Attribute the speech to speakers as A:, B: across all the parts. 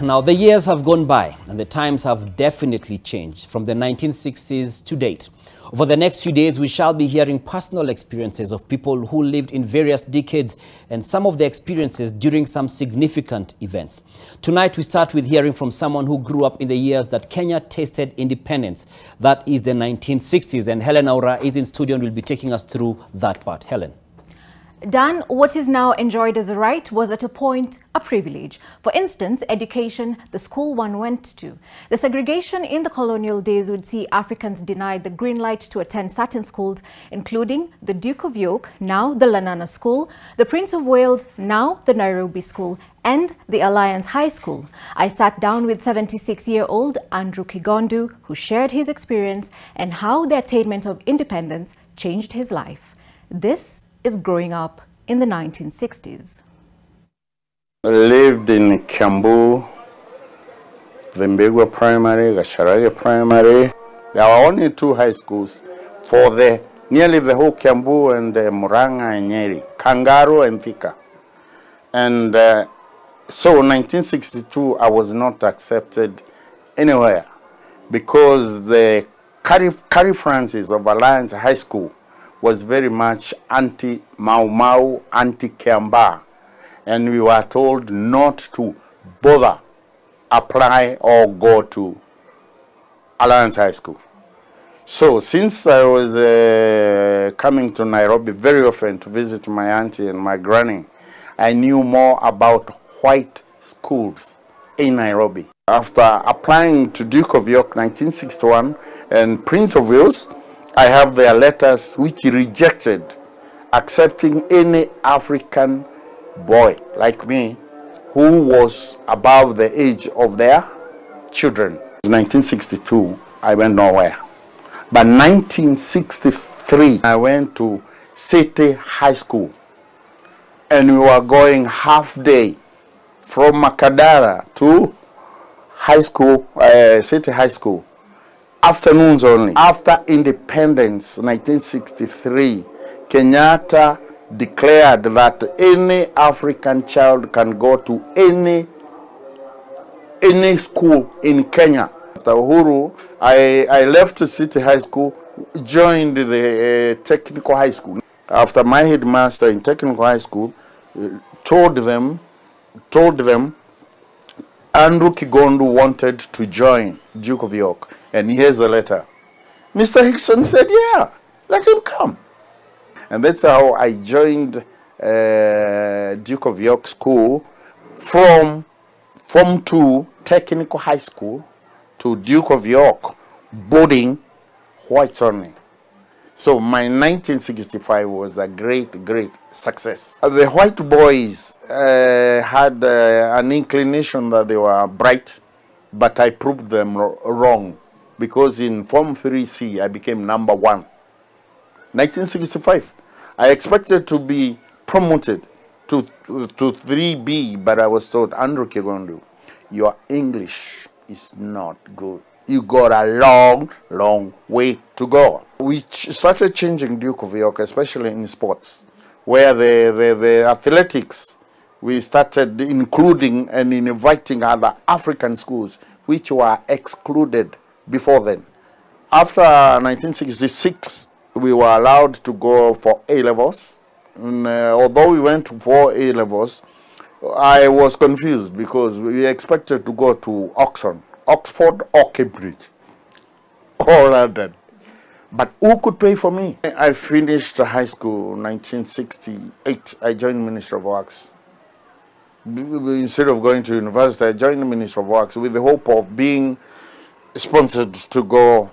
A: Now, the years have gone by and the times have definitely changed from the 1960s to date. Over the next few days, we shall be hearing personal experiences of people who lived in various decades and some of their experiences during some significant events. Tonight, we start with hearing from someone who grew up in the years that Kenya tasted independence. That is the 1960s. And Helen Aura is in studio and will be taking us through that part. Helen.
B: Dan, what is now enjoyed as a right was at a point a privilege. For instance, education, the school one went to. The segregation in the colonial days would see Africans denied the green light to attend certain schools, including the Duke of York, now the Lanana School, the Prince of Wales, now the Nairobi School, and the Alliance High School. I sat down with 76-year-old Andrew Kigondu, who shared his experience and how the attainment of independence changed his life. This is growing up in the 1960s.
C: I lived in Kiambu, Vimbigwa Primary, Gasharage Primary. There were only two high schools for nearly the whole Kiambu and Muranga and Nyeri, Kangaru and Thika. And so in 1962, I was not accepted anywhere because the Carrie Francis of Alliance High School was very much anti-Mau Mau, anti-Kiamba. And we were told not to bother apply or go to Alliance High School. So since I was coming to Nairobi very often to visit my auntie and my granny, I knew more about white schools in Nairobi. After applying to Duke of York 1961 and Prince of Wales, I have their letters which rejected accepting any African boy like me who was above the age of their children. In 1962, I went nowhere. But 1963, I went to City High School. And we were going half day from Makadara to high school, City High School. Afternoons only. After independence, 1963, Kenyatta declared that any African child can go to any school in Kenya. After Uhuru, I left City High School, joined the Technical High School. After my headmaster in Technical High School told them Andrew Kigondu wanted to join Duke of York, and here's a letter. Mr. Hickson said, yeah, let him come. And that's how I joined Duke of York School from Form 2 Technical High School to Duke of York boarding whites only. So my 1965 was a great success. The white boys had an inclination that they were bright, but I proved them wrong because in Form 3C I became number 1. 1965, I expected to be promoted to 3B, but I was told, Andrew Kigondu, your English is not good. You got a long way to go. We started changing Duke of York, especially in sports, where the athletics, we started including and inviting other African schools, which were excluded before then. After 1966, we were allowed to go for A-levels. Although we went for A-levels, I was confused because we expected to go to Oxford or Cambridge, or London. But who could pay for me? I finished high school in 1968. I joined Ministry of Works. Instead of going to university, I joined the Ministry of Works with the hope of being sponsored to go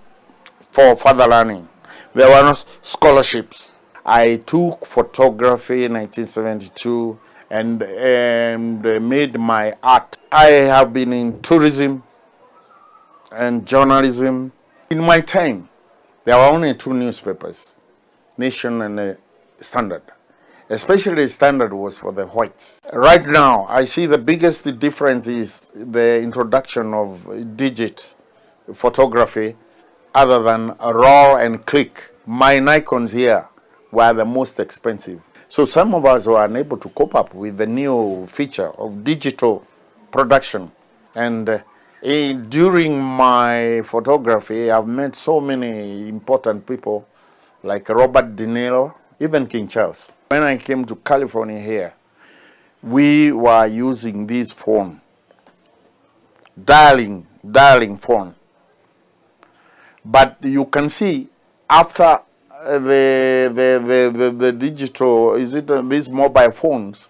C: for further learning. There were no scholarships. I took photography in 1972 and made my art. I have been in tourism and journalism. In my time, there were only 2 newspapers, Nation and Standard. Especially Standard was for the whites. Right now, I see the biggest difference is the introduction of digit photography other than raw and click. My Nikons here were the most expensive. So some of us were unable to cope up with the new feature of digital production. And during my photography, I've met so many important people like Robert De Niro, even King Charles. When I came to California here, we were using this phone, dialing phone. But you can see after the digital, these mobile phones,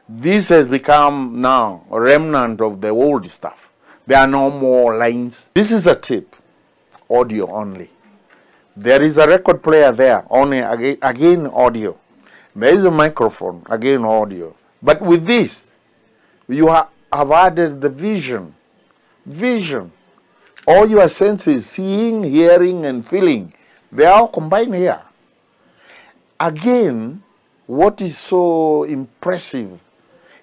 C: this has become now a remnant of the old stuff. There are no more lines. This is a tape, audio only. There is a record player there, only again audio. There is a microphone, again audio. But with this, you have added the vision. Vision. All your senses, seeing, hearing, and feeling, they are all combined here. Again, what is so impressive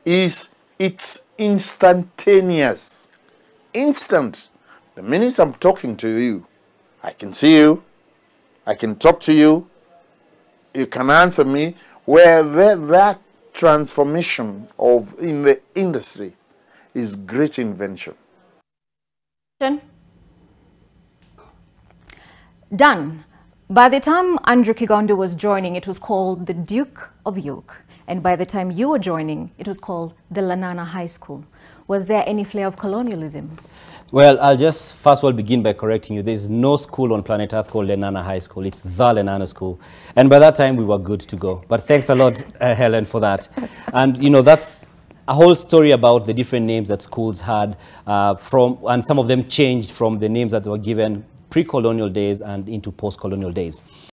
C: is it's instantaneous. Instant. The minute I'm talking to you, I can see you, I can talk to you, you can answer me, where that transformation in the industry is great invention.
B: Done. By the time Andrew Kigondu was joining, it was called the Duke of York. And by the time you were joining, it was called the Lenana High School. Was there any flair of colonialism?
A: Well, I'll just first of all begin by correcting you. There's no school on planet Earth called Lenana High School. It's the Lenana School. And by that time, we were good to go. But thanks a lot, Helen, for that. And, you know, that's a whole story about the different names that schools had, and some of them changed from the names that were given pre-colonial days and into post-colonial days.